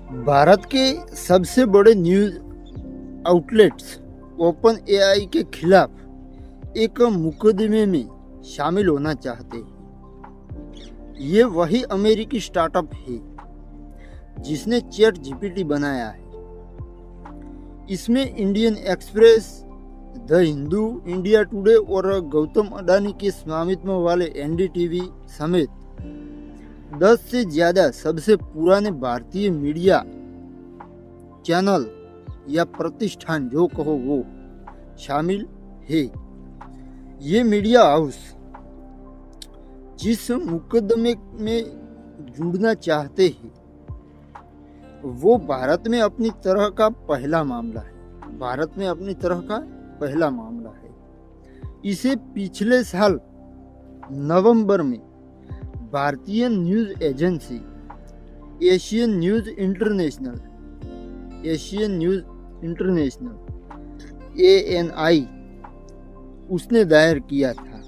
भारत के सबसे बड़े न्यूज़ आउटलेट्स ओपन एआई के खिलाफ एक मुकदमे में शामिल होना चाहते हैं। ये वही अमेरिकी स्टार्टअप है जिसने चैट जीपीटी बनाया है। इसमें Indian express, the Hindu, India today और गौतम अडानी के स्वामित्व वाले एनडीटीवी समेत 10 से ज़्यादा सबसे पुराने भारतीय मीडिया चैनल या प्रतिष्ठान जो कहो वो शामिल है। ये मीडिया हाउस जिस मुकदमे में जुड़ना चाहते हैं वो भारत में अपनी तरह का पहला मामला है। इसे पिछले साल नवंबर में भारतीय news agency Asian news international ANI उसने दायर किया था।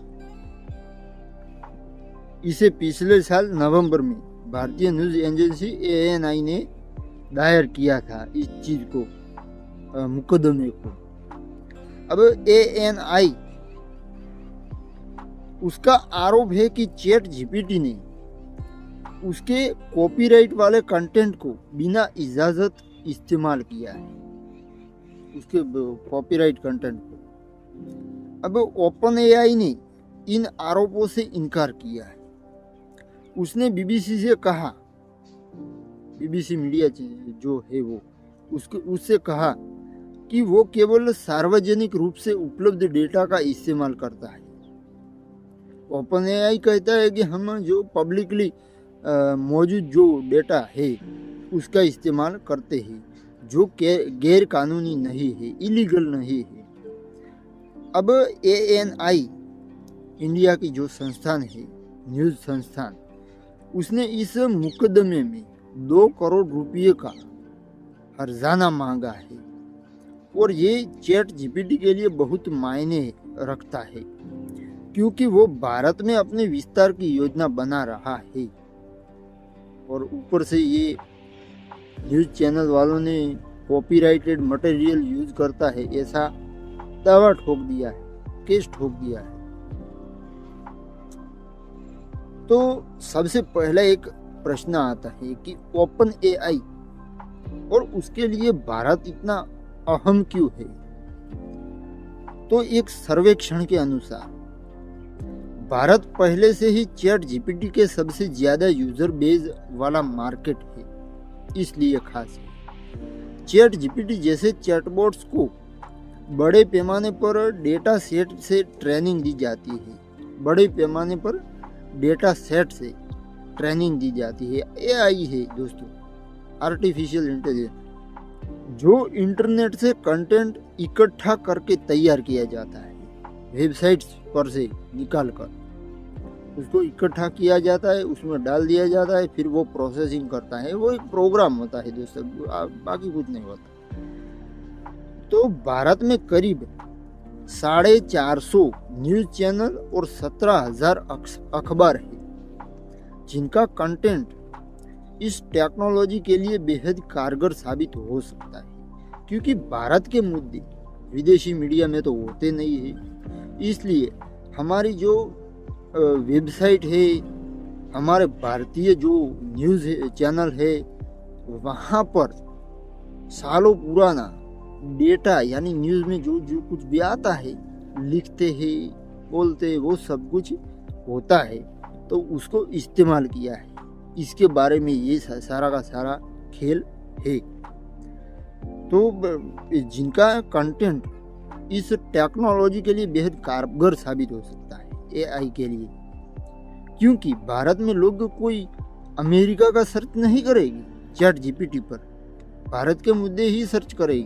इसे पिछले साल नवंबर में भारतीय न्यूज़ एजेंसी ANI ने दायर किया था इस चीज को, मुकदमे को। अब ANI उसका आरोप है कि चैट जीपीटी ने उसके कॉपीराइट वाले कंटेंट को बिना इजाजत इस्तेमाल किया है, उसके कॉपीराइट कंटेंट को। अब ओपन एआई ने इन आरोपों से इनकार किया है। उसने बीबीसी से कहा, बीबीसी मीडिया जो है वो उससे कहा कि वो केवल सार्वजनिक रूप से उपलब्ध डेटा का इस्तेमाल करता है। ओपन एआई कहता है कि हम जो पब्लिकली मौजूद जो डेटा है उसका इस्तेमाल करते हैं, जो गैर कानूनी नहीं है, इलीगल नहीं है। अब ANI इंडिया की जो संस्थान है, न्यूज़ संस्थान, उसने इस मुकदमे में 2 करोड़ रुपये का हर्जाना मांगा है और ये चैट जीपीटी के लिए बहुत मायने रखता है क्योंकि वो भारत में अपने विस्तार की योजना बना रहा है। और ऊपर से ये न्यूज़ चैनल वालों ने कॉपीराइटेड मटेरियल यूज करता है ऐसा दावा ठोक दिया है, केस ठोक दिया है। तो सबसे पहला एक प्रश्न आता है कि ओपन एआई और उसके लिए भारत इतना अहम क्यों है। तो एक सर्वेक्षण के अनुसार भारत पहले से ही चैट जीपीटी के सबसे ज्यादा यूजर बेस वाला मार्केट है, इसलिए खास है। चैट जीपीटी जैसे चैटबॉट्स को बड़े पैमाने पर डेटा सेट से ट्रेनिंग दी जाती है। एआई है दोस्तों, आर्टिफिशियल इंटेलिजेंस, जो इंटरनेट से कंटेंट इकट्ठा करके तैयार किया जाता है। वेबसाइट्स पर से निकाल कर उसको इकट्ठा किया जाता है, उसमें डाल दिया जाता है, फिर वो प्रोसेसिंग करता है। वो एक प्रोग्राम होता है दोस्तों, बाकी कुछ नहीं होता। तो भारत में करीब 450 न्यूज़ चैनल और 17,000 अखबार है जिनका कंटेंट इस टेक्नोलॉजी के लिए बेहद कारगर साबित हो सकता है। क्योंकि भारत के मुद्दे विदेशी मीडिया में तो होते नहीं है, इसलिए हमारी जो वेबसाइट है, हमारे भारतीय जो न्यूज़ चैनल है, वहाँ पर सालों पुराना डेटा यानी न्यूज़ में जो कुछ भी आता है, लिखते हैं, बोलते हैं, वो सब कुछ होता है, तो उसको इस्तेमाल किया है। इसके बारे में ये सारा का सारा खेल है। तो जिनका कंटेंट इस टेक्नोलॉजी के लिए बेहद कारगर साबित हो सकता है एआई के लिए, क्योंकि भारत में लोग कोई अमेरिका का सर्च नहीं करेगी चैट जीपीटी पर, भारत के मुद्दे ही सर्च करेगी।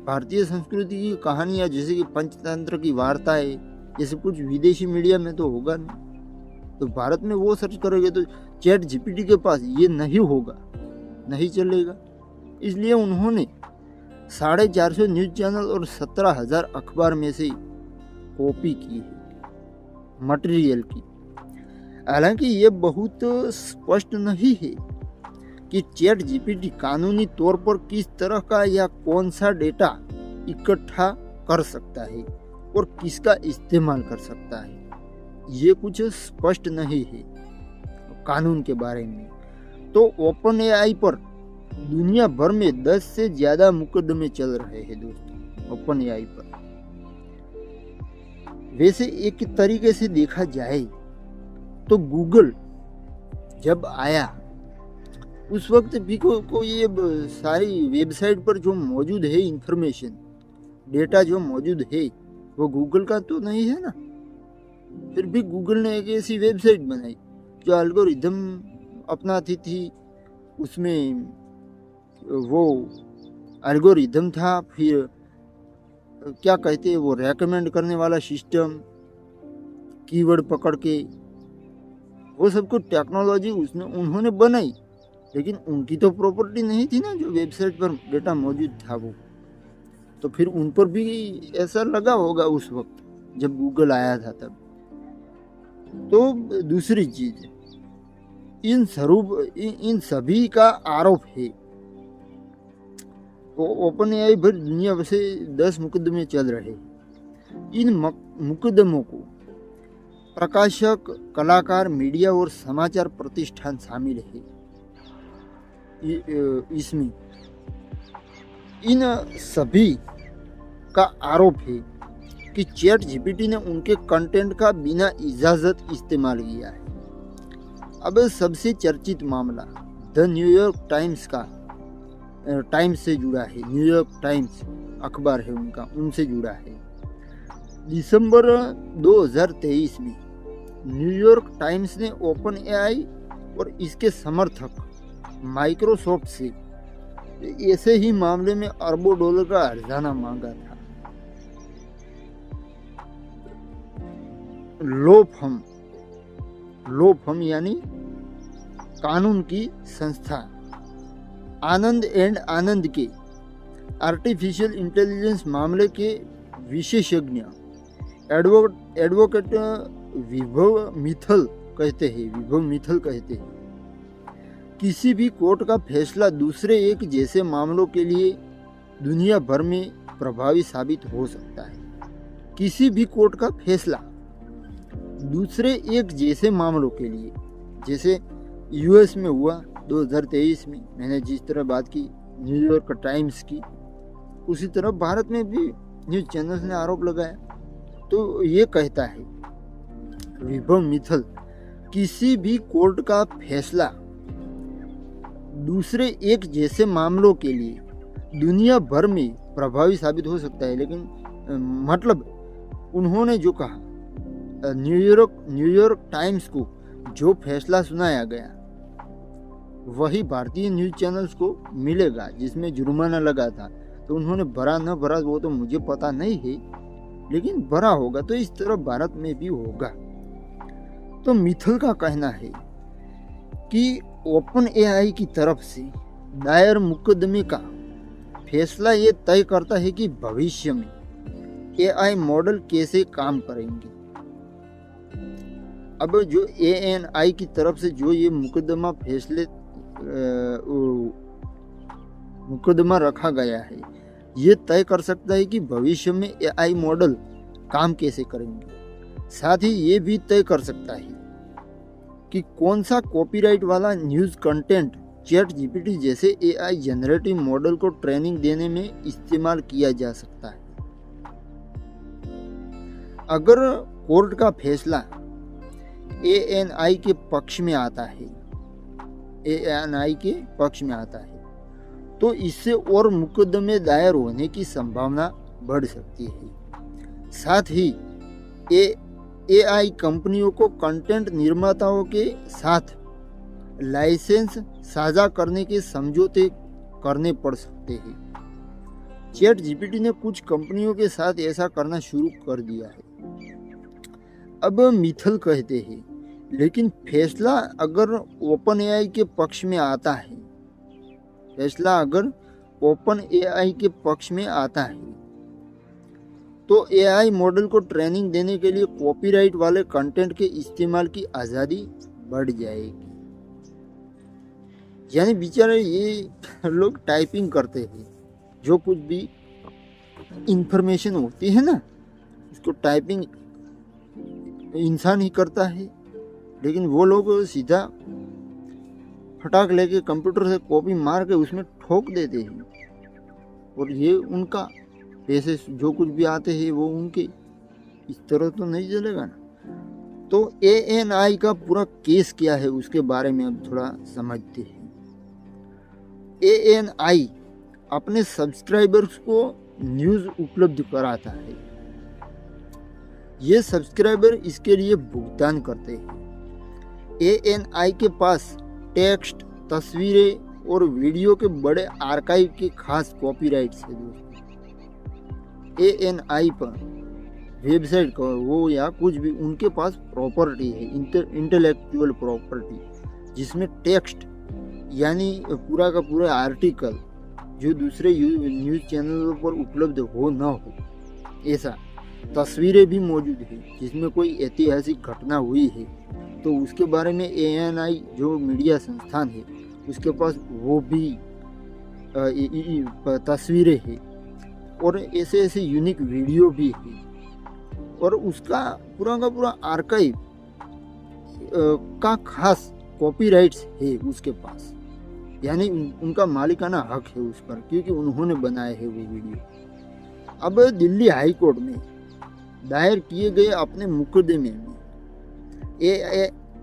भारतीय संस्कृति की कहानियाँ जैसे कि पंचतंत्र की वार्ताएं, जैसे कुछ विदेशी मीडिया में तो होगा नहीं, तो भारत में वो सर्च करेंगे। तो चैट जीपीटी के पास ये नहीं होगा, नहीं चलेगा। इसलिए उन्होंने 450 न्यूज़ चैनल और 17,000 अखबार में से कॉपी की है मटेरियल की। हालांकि ये बहुत स्पष्ट नहीं है कि चैट जीपीटी कानूनी तौर पर किस तरह का या कौन सा डेटा इकट्ठा कर सकता है और किसका इस्तेमाल कर सकता है, ये कुछ स्पष्ट नहीं है कानून के बारे में। तो ओपन एआई पर दुनिया भर में 10 से ज्यादा मुकदमे चल रहे हैं दोस्तों, ओपन एआई पर। वैसे एक तरीके से देखा जाए तो गूगल जब आया उस वक्त भी को ये सारी वेबसाइट पर जो मौजूद है इंफॉर्मेशन, डेटा जो मौजूद है वो गूगल का तो नहीं है ना। फिर भी गूगल ने एक ऐसी वेबसाइट बनाई जो एल्गोरिदम अपनाती थी, उसमें वो एल्गोरिदम था, फिर क्या कहते हैं वो रेकमेंड करने वाला सिस्टम, कीवर्ड पकड़ के, वो सब कुछ टेक्नोलॉजी उन्होंने बनाई, लेकिन उनकी तो प्रॉपर्टी नहीं थी ना जो वेबसाइट पर डेटा मौजूद था वो। तो फिर उन पर भी ऐसा लगा होगा उस वक्त जब गूगल आया था तब। तो दूसरी चीज, इन सभी का आरोप है ओपन एआई पर दुनिया से 10 मुकदमे चल रहे। इन मुकदमों को प्रकाशक, कलाकार, मीडिया और समाचार प्रतिष्ठान शामिल है। इसमें इन सभी का आरोप है कि चैट जीपीटी ने उनके कंटेंट का बिना इजाजत इस्तेमाल किया है। अब सबसे चर्चित मामला द न्यूयॉर्क टाइम्स से जुड़ा है। न्यूयॉर्क टाइम्स अखबार है उनका, उनसे जुड़ा है। दिसंबर 2023 में न्यूयॉर्क टाइम्स ने ओपन एआई और इसके समर्थक माइक्रोसॉफ्ट से ऐसे ही मामले में अरबों डॉलर का हर्जाना मांगा था। लॉ फर्म यानी कानून की संस्था आनंद एंड आनंद के आर्टिफिशियल इंटेलिजेंस मामले के विशेषज्ञ एडवोकेट विभव मित्तल कहते हैं किसी भी कोर्ट का फैसला दूसरे एक जैसे मामलों के लिए दुनिया भर में प्रभावी साबित हो सकता है। किसी भी कोर्ट का फैसला दूसरे एक जैसे मामलों के लिए, जैसे यूएस में हुआ 2023 में, मैंने जिस तरह बात की न्यूयॉर्क टाइम्स की, उसी तरह भारत में भी न्यूज चैनल्स ने आरोप लगाया। तो ये कहता है विभव मित्तल, किसी भी कोर्ट का फैसला दूसरे एक जैसे मामलों के लिए दुनिया भर में प्रभावी साबित हो सकता है। लेकिन मतलब उन्होंने जो कहा, न्यूयॉर्क टाइम्स को जो फैसला सुनाया गया वही भारतीय न्यूज चैनल्स को मिलेगा जिसमें जुर्माना लगा था। तो उन्होंने भरा न भरा वो तो मुझे पता नहीं है, लेकिन भरा होगा। तो इस तरह भारत में भी होगा। तो मित्तल का कहना है कि ओपन एआई की तरफ से दायर मुकदमे का फैसला ये तय करता है कि भविष्य में एआई मॉडल कैसे काम करेंगे। अब जो एएनआई की तरफ से जो ये मुकदमा रखा गया है, ये तय कर सकता है कि भविष्य में एआई मॉडल काम कैसे करेंगे। साथ ही ये भी तय कर सकता है कि कौन सा कॉपीराइट वाला न्यूज़ कंटेंट चैट जीपीटी जैसे एआई जनरेटिव मॉडल को ट्रेनिंग देने में इस्तेमाल किया जा सकता है। अगर कोर्ट का फैसला एएनआई के पक्ष में आता है, तो इससे और मुकदमे दायर होने की संभावना बढ़ सकती है। साथ ही एआई कंपनियों को कंटेंट निर्माताओं के साथ लाइसेंस साझा करने के समझौते करने पड़ सकते हैं। चैट जीपीटी ने कुछ कंपनियों के साथ ऐसा करना शुरू कर दिया है। अब मित्तल कहते हैं, लेकिन फैसला अगर ओपन एआई के पक्ष में आता है, तो एआई मॉडल को ट्रेनिंग देने के लिए कॉपीराइट वाले कंटेंट के इस्तेमाल की आज़ादी बढ़ जाएगी। यानी बेचारे ये लोग टाइपिंग करते हैं, जो कुछ भी इंफॉर्मेशन होती है ना उसको टाइपिंग इंसान ही करता है, लेकिन वो लोग सीधा फटाक लेके कंप्यूटर से कॉपी मार के उसमें ठोक देते हैं। और ये उनका पैसे जो कुछ भी आते हैं वो उनके, इस तरह तो नहीं चलेगा ना। तो ANI का पूरा केस क्या है उसके बारे में अब थोड़ा समझते हैं। ANI अपने सब्सक्राइबर्स को न्यूज़ उपलब्ध कराता है। ये सब्सक्राइबर इसके लिए भुगतान करते हैं। ANI के पास टेक्स्ट, तस्वीरें और वीडियो के बड़े आर्काइव के खास कॉपीराइट्स है दोस्तों। ANI पर वेबसाइट का वो या कुछ भी उनके पास प्रॉपर्टी है, इंटेलेक्चुअल प्रॉपर्टी, जिसमें टेक्स्ट यानी पूरा का पूरा आर्टिकल जो दूसरे न्यूज़ चैनलों पर उपलब्ध हो ना हो ऐसा, तस्वीरें भी मौजूद है जिसमें कोई ऐतिहासिक घटना हुई है तो उसके बारे में ANI जो मीडिया संस्थान है उसके पास वो भी तस्वीरें हैं और ऐसे ऐसे यूनिक वीडियो भी है और उसका पूरा का पूरा आर्काइव का खास कॉपीराइट्स है उसके पास, यानी उनका मालिकाना हक है उस पर क्योंकि उन्होंने बनाए हैं वो वीडियो। अब दिल्ली हाई कोर्ट में दायर किए गए अपने मुकदमे में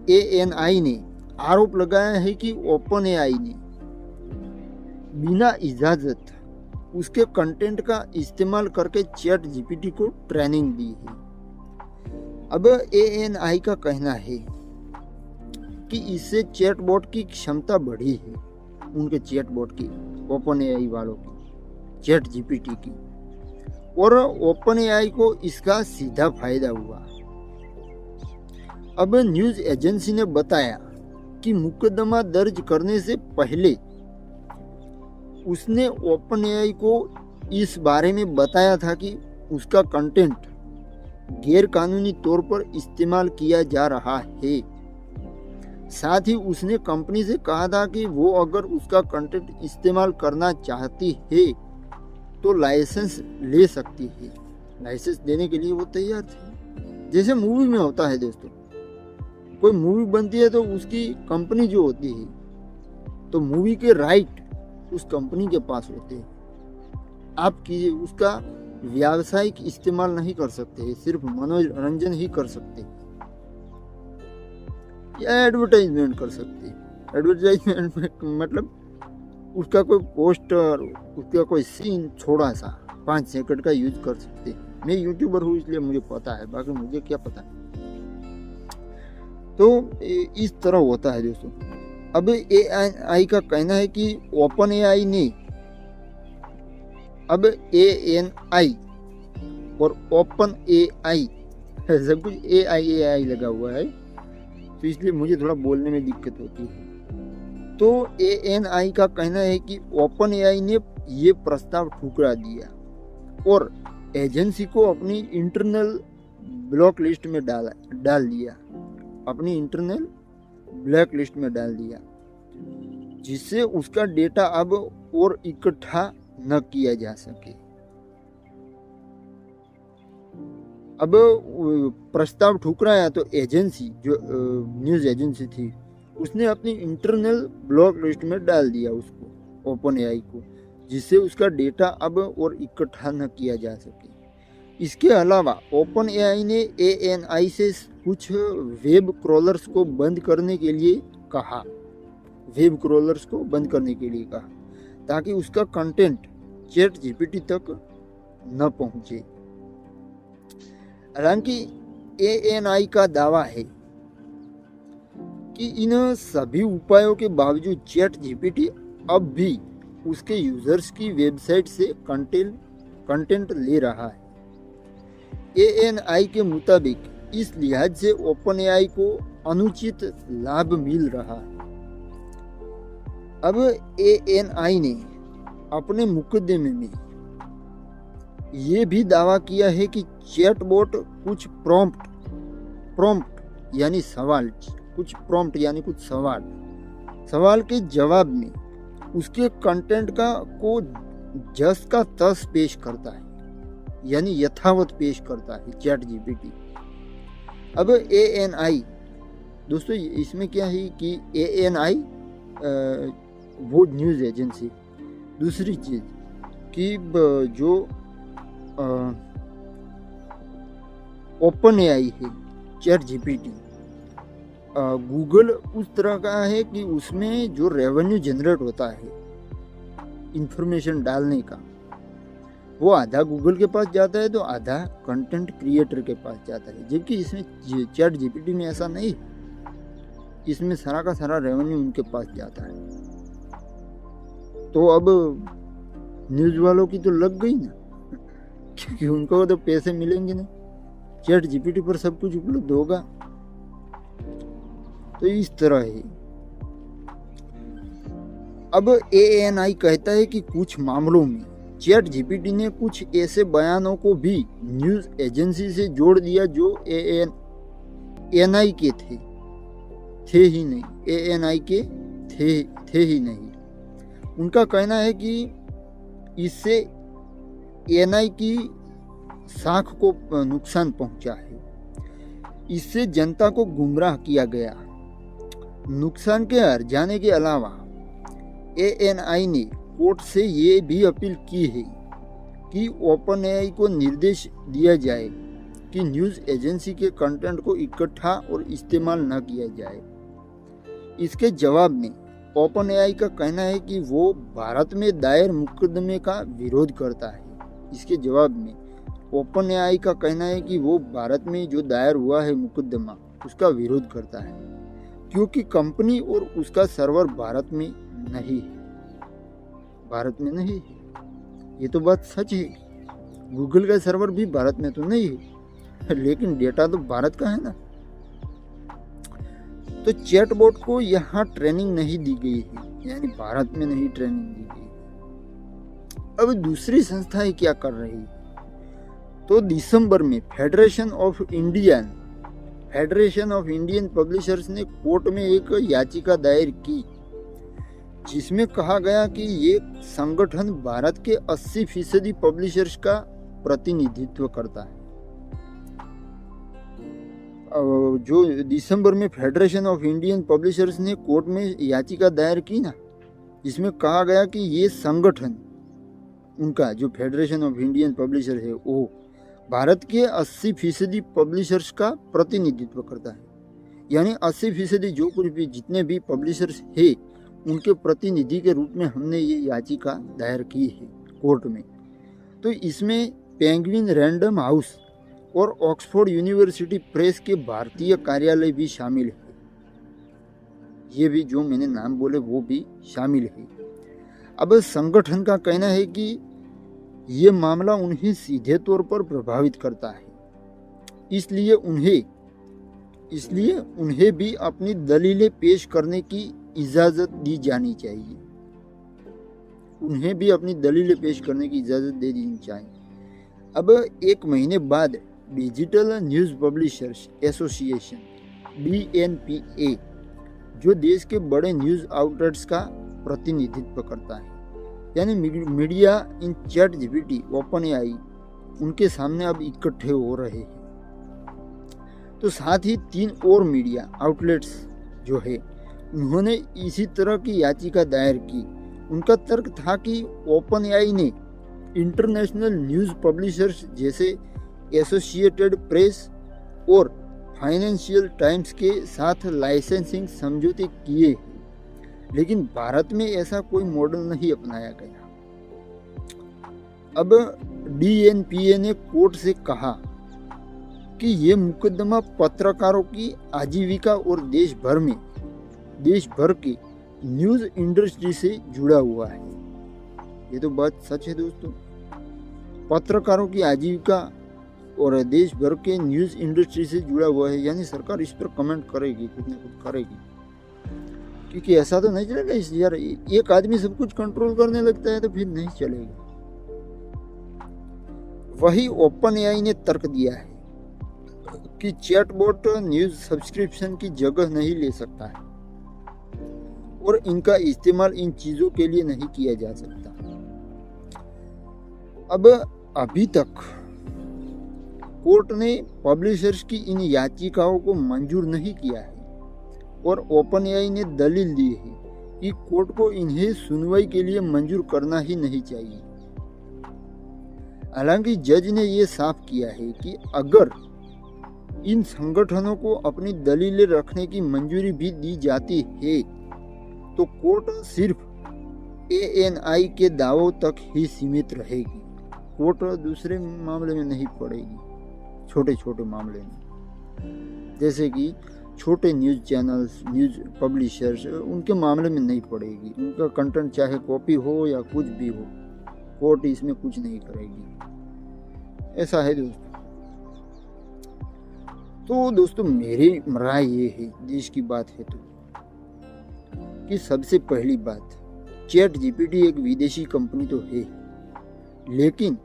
ANI ने आरोप लगाया है कि OpenAI ने बिना इजाजत उसके कंटेंट का इस्तेमाल करके ChatGPT को ट्रेनिंग दी है। अब ANI का कहना है कि इससे चैटबॉट की क्षमता बढ़ी है, उनके चैटबॉट की, OpenAI वालों की, ChatGPT की, और OpenAI को इसका सीधा फायदा हुआ। अब न्यूज़ एजेंसी ने बताया कि मुकदमा दर्ज करने से पहले उसने OpenAI को इस बारे में बताया था कि उसका कंटेंट गैर कानूनी तौर पर इस्तेमाल किया जा रहा है। साथ ही उसने कंपनी से कहा था कि वो अगर उसका कंटेंट इस्तेमाल करना चाहती है तो लाइसेंस ले सकती है। लाइसेंस देने के लिए वो तैयार थी। जैसे मूवी में होता है दोस्तों, कोई मूवी बनती है तो उसकी कंपनी जो होती है तो मूवी के राइट उस कंपनी के पास होते हैं। आप कीजिए उसका व्यावसायिक इस्तेमाल नहीं कर सकते, सिर्फ मनोरंजन ही कर सकते या एडवर्टाइजमेंट कर सकते। एडवर्टाइजमेंट मतलब उसका कोई पोस्टर, उसका कोई सीन छोटा सा 5 सेकंड का यूज कर सकते। मैं यूट्यूबर हूँ इसलिए मुझे पता है, बाकी मुझे क्या पता। तो इस तरह होता है दोस्तों। अब ANI का कहना है कि OpenAI ने अब ANI और OpenAI सब कुछ AI लगा हुआ है तो इसलिए मुझे थोड़ा बोलने में दिक्कत होती है। तो ANI का कहना है कि OpenAI ने ये प्रस्ताव ठुकरा दिया और एजेंसी को अपनी इंटरनल ब्लॉक लिस्ट में डाल दिया, अपनी इंटरनल ब्लैक लिस्ट में डाल दिया, जिससे उसका डेटा अब और इकट्ठा न किया जा सके। अब प्रस्ताव ठुकराया तो एजेंसी जो न्यूज़ एजेंसी थी उसने अपनी इंटरनल ब्लॉक लिस्ट में डाल दिया उसको, OpenAI को, जिससे उसका डेटा अब और इकट्ठा न किया जा सके। इसके अलावा OpenAI ने ANI से कुछ वेब क्रॉलर्स को बंद करने के लिए कहा, ताकि उसका कंटेंट ChatGPT तक न पहुंचे। हालांकि ANI का दावा है कि इन सभी उपायों के बावजूद ChatGPT अब भी उसके यूजर्स की वेबसाइट से कंटेंट ले रहा है। ANI के मुताबिक इस लिहाज से OpenAI को अनुचित लाभ मिल रहा है। अब ANI ने अपने मुकदमे में ये भी दावा किया है कि चैटबॉट कुछ प्रॉम्प्ट यानी सवाल सवाल के जवाब में उसके कंटेंट को जस का तस पेश करता है, यानी यथावत पेश करता है चैट जीपीटी। अब ANI दोस्तों, इसमें क्या है कि ANI वो न्यूज़ एजेंसी। दूसरी चीज़ कि जो ओपन AI है चैट जीपीटी, गूगल उस तरह का है कि उसमें जो रेवेन्यू जनरेट होता है इंफॉर्मेशन डालने का, वो आधा गूगल के पास जाता है तो आधा कंटेंट क्रिएटर के पास जाता है। जबकि इसमें चैट जीपीटी में ऐसा नहीं है, इसमें सारा का सारा रेवेन्यू उनके पास जाता है। तो अब न्यूज़ वालों की तो लग गई ना, क्योंकि उनको तो पैसे मिलेंगे ना, चैट जीपीटी पर सब कुछ उपलब्ध होगा। तो इस तरह है। अब ANI कहता है कि कुछ मामलों में चैट जीपीटी ने कुछ ऐसे बयानों को भी न्यूज़ एजेंसी से जोड़ दिया जो ANI के थे ही नहीं, ANI के थे ही नहीं। उनका कहना है कि इससे ANI की साख को नुकसान पहुंचा है, इससे जनता को गुमराह किया गया। नुकसान के हर्जाने के अलावा ANI ने कोर्ट से ये भी अपील की है कि ओपन AI को निर्देश दिया जाए कि न्यूज़ एजेंसी के कंटेंट को इकट्ठा और इस्तेमाल न किया जाए। इसके जवाब में ओपन AI का कहना है कि वो भारत में दायर मुकदमे का विरोध करता है। इसके जवाब में ओपन AI का कहना है कि वो भारत में जो दायर हुआ है मुकदमा, उसका विरोध करता है, क्योंकि कंपनी और उसका सर्वर भारत में नहीं है। ये तो बात सच है, गूगल का सर्वर भी भारत में तो नहीं है, लेकिन डेटा तो भारत का है ना। तो चैटबॉट को यहाँ ट्रेनिंग नहीं दी गई है, यानी भारत में नहीं ट्रेनिंग दी गई। अब दूसरी संस्थाएं क्या कर रही है? तो दिसंबर में फेडरेशन ऑफ इंडियन पब्लिशर्स ने कोर्ट में एक याचिका दायर की, जिसमें कहा गया कि ये संगठन भारत के 80% पब्लिशर्स का प्रतिनिधित्व करता है। जो दिसंबर में फेडरेशन ऑफ इंडियन पब्लिशर्स ने कोर्ट में याचिका दायर की ना, जिसमें कहा गया कि ये संगठन, उनका जो फेडरेशन ऑफ इंडियन पब्लिशर है, वो भारत के 80% पब्लिशर्स का प्रतिनिधित्व करता है। यानी 80% जो कुछ भी जितने भी पब्लिशर्स है, उनके प्रतिनिधि के रूप में हमने ये याचिका दायर की है कोर्ट में। तो इसमें पेंगुइन रैंडम हाउस और ऑक्सफोर्ड यूनिवर्सिटी प्रेस के भारतीय कार्यालय भी शामिल है। ये भी जो मैंने नाम बोले वो भी शामिल है। अब संगठन का कहना है कि ये मामला उन्हें सीधे तौर पर प्रभावित करता है, इसलिए उन्हें भी अपनी दलीलें पेश करने की इजाज़त दी जानी चाहिए। अब एक महीने बाद digital news publishers association DNPA, जो देश के बड़े न्यूज़ आउटलेट्स का प्रतिनिधित्व करता है, यानी मीडिया इन चैट जीपीटी ओपन AI, उनके सामने अब इकट्ठे हो रहे हैं। तो साथ ही 3 और मीडिया आउटलेट्स जो है, उन्होंने इसी तरह की याचिका दायर की। उनका तर्क था कि ओपन AI ने इंटरनेशनल न्यूज़ पब्लिशर्स जैसे एसोसिएटेड प्रेस और फाइनेंशियल टाइम्स के साथ लाइसेंसिंग समझौते किए, लेकिन भारत में ऐसा कोई मॉडल नहीं अपनाया गया। अब DNPA ने कोर्ट से कहा कि ये मुकदमा पत्रकारों की आजीविका और देश भर के न्यूज़ इंडस्ट्री से जुड़ा हुआ है। ये तो बात सच है दोस्तों, पत्रकारों की आजीविका और देश भर के न्यूज़ इंडस्ट्री से जुड़ा हुआ है, यानी सरकार इस पर कमेंट करेगी, कुछ ना कुछ करेगी, क्योंकि ऐसा तो नहीं चलेगा। इस यार एक आदमी सब कुछ कंट्रोल करने लगता है तो फिर नहीं चलेगा। वही ओपन AI ने तर्क दिया है कि चैटबॉट न्यूज़ सब्सक्रिप्शन की जगह नहीं ले सकता है। और इनका इस्तेमाल इन चीज़ों के लिए नहीं किया जा सकता। अब अभी तक कोर्ट ने पब्लिशर्स की इन याचिकाओं को मंजूर नहीं किया है और ओपन एआई ने दलील दी है कि कोर्ट को इन्हें सुनवाई के लिए मंजूर करना ही नहीं चाहिए। हालांकि जज ने यह साफ किया है कि अगर इन संगठनों को अपनी दलीलें रखने की मंजूरी भी दी जाती है तो कोर्ट सिर्फ एएनआई के दावों तक ही सीमित रहेगी। कोर्ट दूसरे मामले में नहीं पड़ेगी, छोटे छोटे मामले में, जैसे कि छोटे न्यूज़ चैनल्स, न्यूज़ पब्लिशर्स, उनके मामले में नहीं पड़ेगी। उनका कंटेंट चाहे कॉपी हो या कुछ भी हो, कोर्ट इसमें कुछ नहीं करेगी। ऐसा है दोस्तों। तो दोस्तों मेरी राय ये है, देश की बात है तो, कि सबसे पहली बात, चैट जीपीटी एक विदेशी कंपनी तो है, लेकिन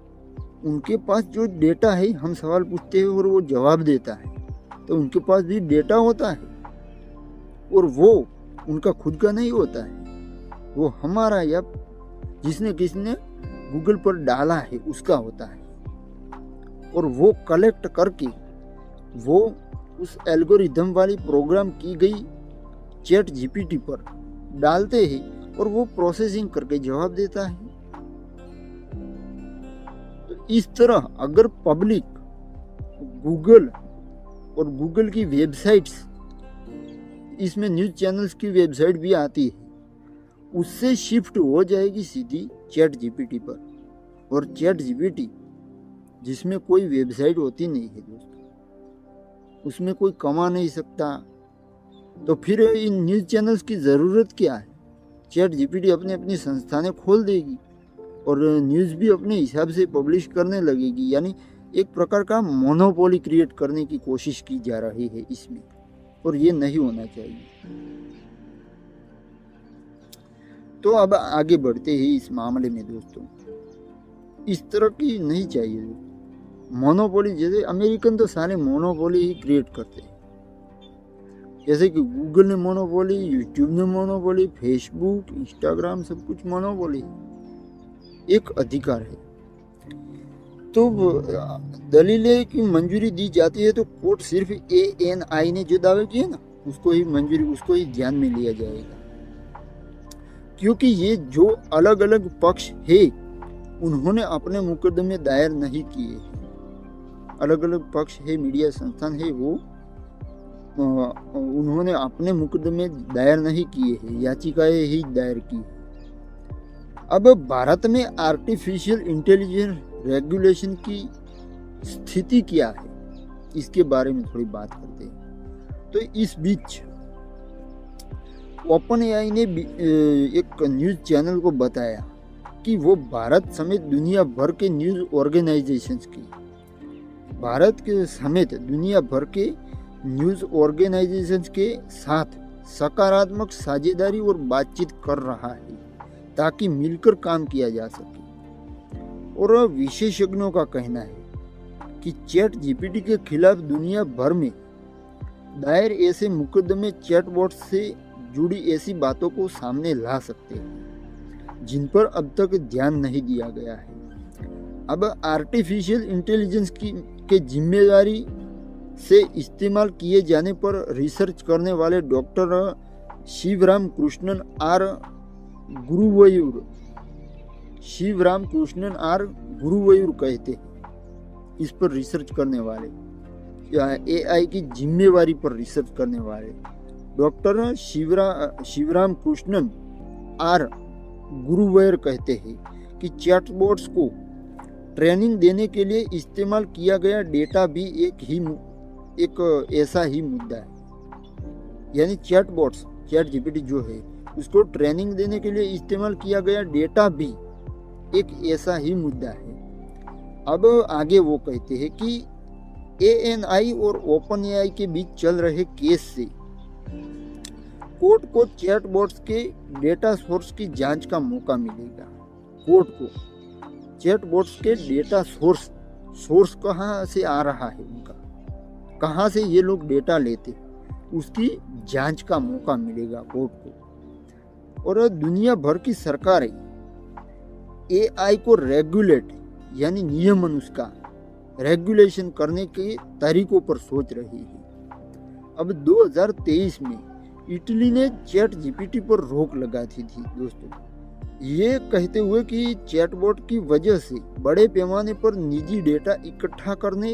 उनके पास जो डेटा है, हम सवाल पूछते हैं और वो जवाब देता है, तो उनके पास भी डेटा होता है और वो उनका खुद का नहीं होता है, वो हमारा या जिसने किसने गूगल पर डाला है उसका होता है। और वो कलेक्ट करके वो उस एल्गोरिथम वाली प्रोग्राम की गई चैट जीपीटी पर डालते हैं और वो प्रोसेसिंग करके जवाब देता है। तो इस तरह अगर पब्लिक गूगल और गूगल की वेबसाइट्स, इसमें न्यूज़ चैनल्स की वेबसाइट भी आती है, उससे शिफ्ट हो जाएगी सीधी चैट जीपीटी पर। और चैट जीपीटी जिसमें कोई वेबसाइट होती नहीं है दोस्तों, उसमें कोई कमा नहीं सकता, तो फिर इन न्यूज़ चैनल्स की ज़रूरत क्या है? चैट जीपीटी अपनी अपनी संस्थानें खोल देगी और न्यूज़ भी अपने हिसाब से पब्लिश करने लगेगी। यानी एक प्रकार का मोनोपोली क्रिएट करने की कोशिश की जा रही है इसमें, और ये नहीं होना चाहिए। तो अब आगे बढ़ते हैं इस मामले में दोस्तों। इस तरह की नहीं चाहिए मोनोपोली। जैसे अमेरिकन तो सारे मोनोपोली ही क्रिएट करते हैं, जैसे कि गूगल ने मोनोपोली, यूट्यूब ने मोनोपोली, फेसबुक, इंस्टाग्राम, सब कुछ मोनोपोली, एक अधिकार है। तो दलीलें की मंजूरी दी जाती है तो कोर्ट सिर्फ एएनआई ने जो दावे किए ना, उसको ही मंजूरी, उसको ही ध्यान में लिया जाएगा, क्योंकि ये जो अलग अलग पक्ष है उन्होंने अपने मुकदमे दायर नहीं किए। अलग अलग पक्ष है, मीडिया संस्थान है, वो उन्होंने अपने मुकदमे दायर नहीं किए हैं, याचिकाएं ही दायर की। अब भारत में आर्टिफिशियल इंटेलिजेंस रेगुलेशन की स्थिति क्या है, इसके बारे में थोड़ी बात करते हैं। तो इस बीच ओपन एआई ने एक न्यूज़ चैनल को बताया कि वो भारत समेत दुनिया भर के न्यूज़ ऑर्गेनाइजेशंस की, भारत के समेत दुनिया भर के न्यूज़ ऑर्गेनाइजेशंस के साथ सकारात्मक साझेदारी और बातचीत कर रहा है ताकि मिलकर काम किया जा सके। और विशेषज्ञों का कहना है कि चैट जीपीटी के खिलाफ दुनिया भर में दायर ऐसे मुकदमे चैटबॉट से जुड़ी ऐसी बातों को सामने ला सकते हैं जिन पर अब तक ध्यान नहीं दिया गया है। अब आर्टिफिशियल इंटेलिजेंस के जिम्मेदारी से इस्तेमाल किए जाने पर रिसर्च करने वाले डॉक्टर शिवराम कृष्णन आर गुरुवयूर कहते हैं, इस पर रिसर्च करने वाले या एआई की जिम्मेवारी पर रिसर्च करने वाले डॉक्टर शिवराम कृष्णन आर गुरुवैर कहते हैं कि चैटबॉट्स को ट्रेनिंग देने के लिए इस्तेमाल किया गया डेटा भी एक ऐसा ही मुद्दा है। यानी चैटबॉट्स, चैट जीपीटी जो है, उसको ट्रेनिंग देने के लिए इस्तेमाल किया गया डेटा भी एक ऐसा ही मुद्दा है। अब आगे वो कहते हैं कि एएनआई और ओपन एआई के बीच चल रहे केस से कोर्ट को चैटबॉट्स के डेटा सोर्स की जांच का मौका मिलेगा। कोर्ट को चैटबॉट्स के डेटा सोर्स कहाँ से आ रहा है, उनका कहाँ से ये लोग डेटा लेते, उसकी जांच का मौका मिलेगा कोर्ट को, और दुनिया भर की सरकारें एआई को रेगुलेट यानी नियमन उसका रेगुलेशन करने के तरीकों पर सोच रही है। अब 2023 में इटली ने चैट जीपीटी पर रोक लगाई थी दोस्तों, ये कहते हुए कि चैटबॉट की वजह से बड़े पैमाने पर निजी डेटा इकट्ठा करने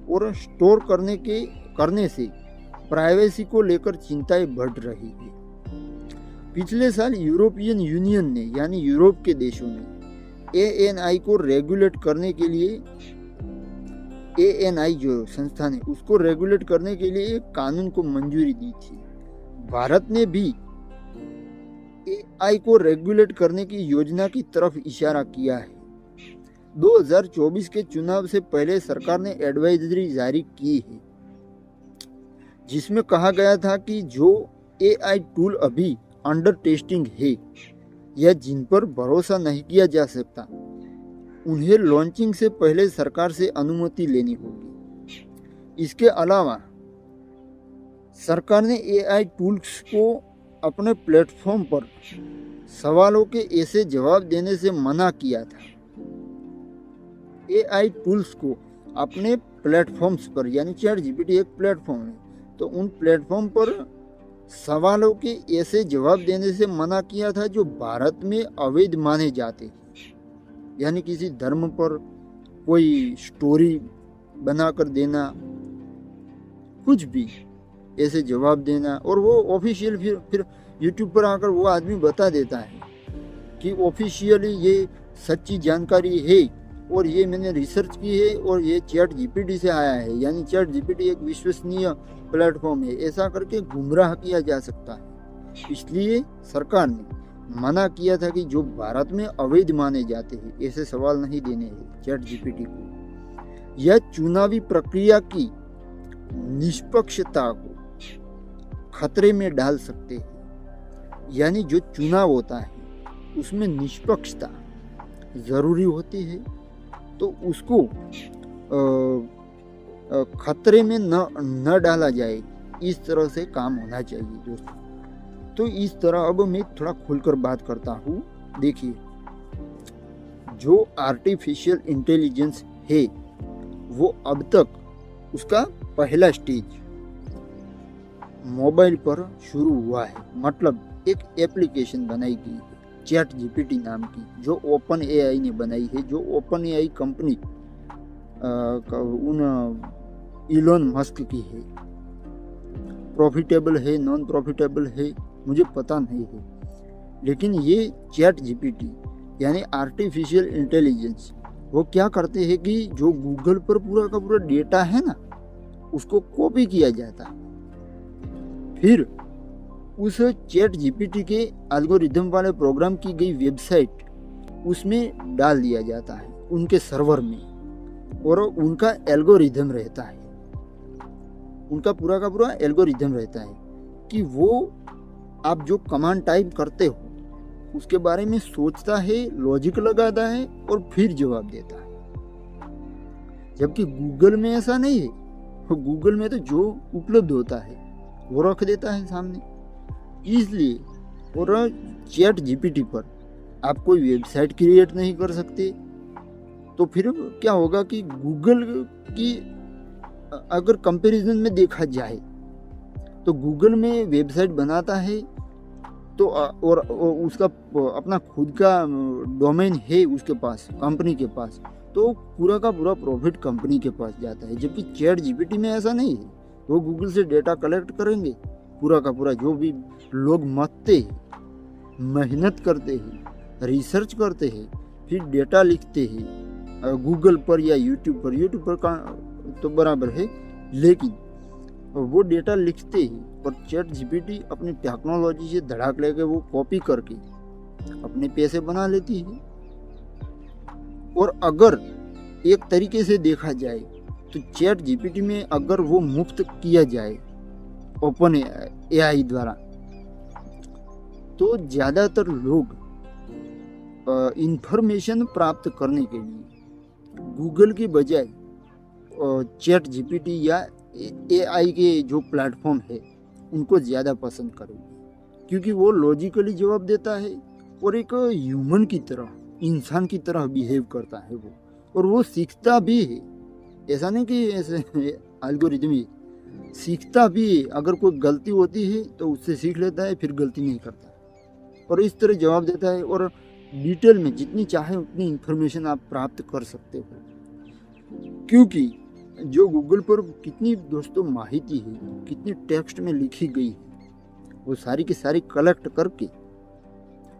और स्टोर करने से प्राइवेसी को लेकर चिंताएं बढ़ रही है। पिछले साल यूरोपियन यूनियन ने यानी यूरोप के देशों ने एएनआई को रेगुलेट करने के लिए एएनआई जो संस्थान है उसको रेगुलेट करने के लिए एक कानून को मंजूरी दी थी। भारत ने भी एआई को रेगुलेट करने की योजना की तरफ इशारा किया है। 2024 के चुनाव से पहले सरकार ने एडवाइजरी जारी की है जिसमें कहा गया था कि जो एआई टूल अभी अंडर टेस्टिंग है या जिन पर भरोसा नहीं किया जा सकता उन्हें लॉन्चिंग से पहले सरकार से अनुमति लेनी होगी। इसके अलावा सरकार ने एआई टूल्स को अपने प्लेटफॉर्म पर सवालों के ऐसे जवाब देने से मना किया था। एआई टूल्स को अपने प्लेटफॉर्म्स पर यानी चैट जीपीटी एक प्लेटफॉर्म है तो उन प्लेटफॉर्म पर सवालों के ऐसे जवाब देने से मना किया था जो भारत में अवैध माने जाते हैं। यानी किसी धर्म पर कोई स्टोरी बनाकर देना, कुछ भी ऐसे जवाब देना, और वो ऑफिशियल फिर यूट्यूब पर आकर वो आदमी बता देता है कि ऑफिशियली ये सच्ची जानकारी है और ये मैंने रिसर्च की है और ये चैट जीपीटी से आया है, यानी चैट जीपीटी एक विश्वसनीय प्लेटफॉर्म है, ऐसा करके गुमराह किया जा सकता है। इसलिए सरकार ने मना किया था कि जो भारत में अवैध माने जाते हैं ऐसे सवाल नहीं देने हैं चैट जीपीटी को। यह चुनावी प्रक्रिया की निष्पक्षता को खतरे में डाल सकते हैं। यानी जो चुनाव होता है उसमें निष्पक्षता जरूरी होती है तो उसको खतरे में न डाला जाए, इस तरह से काम होना चाहिए दोस्तों। तो इस तरह अब मैं थोड़ा खुलकर बात करता हूँ। देखिए, जो आर्टिफिशियल इंटेलिजेंस है वो अब तक उसका पहला स्टेज मोबाइल पर शुरू हुआ है। मतलब एक एप्लीकेशन बनाई गई है चैट जीपीटी नाम की, जो ओपन एआई ने बनाई है, जो ओपन एआई कंपनी उन इलोन मस्क की है। प्रॉफिटेबल है, नॉन प्रॉफिटेबल है, मुझे पता नहीं है, लेकिन ये चैट जीपीटी यानी आर्टिफिशियल इंटेलिजेंस वो क्या करते हैं कि जो गूगल पर पूरा का पूरा डेटा है ना उसको कॉपी किया जाता है, फिर उस चैट जीपीटी के एल्गोरिथम वाले प्रोग्राम की गई वेबसाइट उसमें डाल दिया जाता है उनके सर्वर में, और उनका एल्गोरिथम रहता है, उनका पूरा का पूरा एल्गोरिथम रहता है कि वो आप जो कमांड टाइप करते हो उसके बारे में सोचता है, लॉजिक लगाता है और फिर जवाब देता है। जबकि गूगल में ऐसा नहीं है, गूगल में तो जो उपलब्ध होता है वो रख देता है सामने। इसलिए और चैट जीपीटी पर आप कोई वेबसाइट क्रिएट नहीं कर सकते, तो फिर क्या होगा कि गूगल की अगर कंपैरिजन में देखा जाए तो गूगल में वेबसाइट बनाता है तो और उसका अपना खुद का डोमेन है उसके पास, कंपनी के पास, तो पूरा का पूरा प्रॉफिट कंपनी के पास जाता है। जबकि चैट जीपीटी में ऐसा नहीं है, वो गूगल से डेटा कलेक्ट करेंगे, पूरा का पूरा जो भी लोग मथते हैं, मेहनत करते हैं, रिसर्च करते हैं, फिर डेटा लिखते हैं गूगल पर या यूट्यूब पर का तो बराबर है, लेकिन वो डेटा लिखते ही और चैट जीपीटी अपनी टेक्नोलॉजी से धड़ाक लेके वो कॉपी करके अपने पैसे बना लेती है। और अगर एक तरीके से देखा जाए तो चैट जीपीटी में अगर वो मुफ्त किया जाए ओपन एआई द्वारा तो ज़्यादातर लोग इंफॉर्मेशन प्राप्त करने के लिए गूगल की बजाय चैट जीपीटी या एआई के जो प्लेटफॉर्म है उनको ज़्यादा पसंद करेंगे। क्योंकि वो लॉजिकली जवाब देता है और एक ह्यूमन की तरह, इंसान की तरह बिहेव करता है वो, और वो सीखता भी है। ऐसा नहीं कि ऐसे एल्गोरिदम ही सीखता भी है। अगर कोई गलती होती है तो उससे सीख लेता है, फिर गलती नहीं करता और इस तरह जवाब देता है। और डिटेल में जितनी चाहे उतनी इंफॉर्मेशन आप प्राप्त कर सकते हो, क्योंकि जो गूगल पर कितनी दोस्तों माहिती है, कितनी टेक्स्ट में लिखी गई है, वो सारी की सारी कलेक्ट करके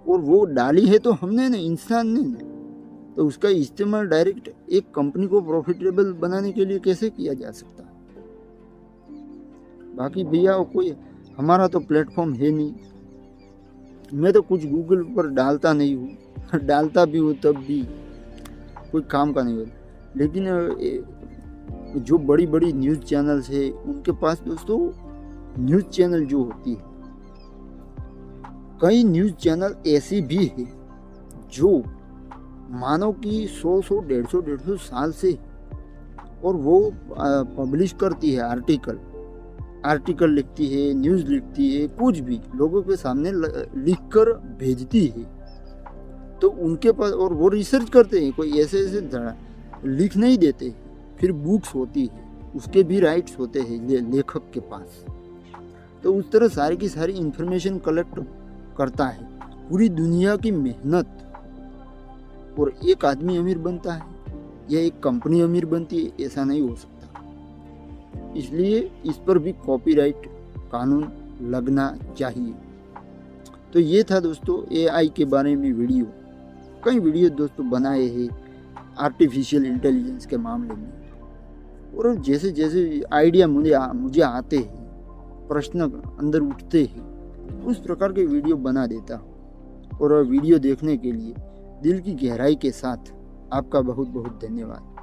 और वो डाली है तो हमने ना, इंसान ने ना, तो उसका इस्तेमाल डायरेक्ट एक कंपनी को प्रॉफिटेबल बनाने के लिए कैसे किया जा सकता है। बाकी भैया कोई हमारा तो प्लेटफॉर्म है नहीं, मैं तो कुछ गूगल पर डालता नहीं हूँ, डालता भी हूँ तब भी कोई काम का नहीं होता। लेकिन जो बड़ी बड़ी न्यूज़ चैनल्स है उनके पास दोस्तों न्यूज़ चैनल जो होती है, कई न्यूज़ चैनल ऐसी भी है जो मानो कि 100-150 साल से, और वो पब्लिश करती है आर्टिकल लिखती है, न्यूज़ लिखती है, कुछ भी लोगों के सामने लिखकर भेजती है। तो उनके पास, और वो रिसर्च करते हैं, कोई ऐसे लिख नहीं देते। फिर बुक्स होती है, उसके भी राइट्स होते हैं लेखक के पास। तो उस तरह सारी की सारी इंफॉर्मेशन कलेक्ट करता है, पूरी दुनिया की मेहनत, और एक आदमी अमीर बनता है या एक कंपनी अमीर बनती है, ऐसा नहीं हो सकता। इसलिए इस पर भी कॉपीराइट कानून लगना चाहिए। तो ये था दोस्तों एआई के बारे में वीडियो। कई वीडियो दोस्तों बनाए हैं आर्टिफिशियल इंटेलिजेंस के मामले में, और जैसे जैसे आइडिया मुझे आते हैं, प्रश्न अंदर उठते हैं, उस प्रकार के वीडियो बना देता हूँ। और वीडियो देखने के लिए दिल की गहराई के साथ आपका बहुत बहुत धन्यवाद।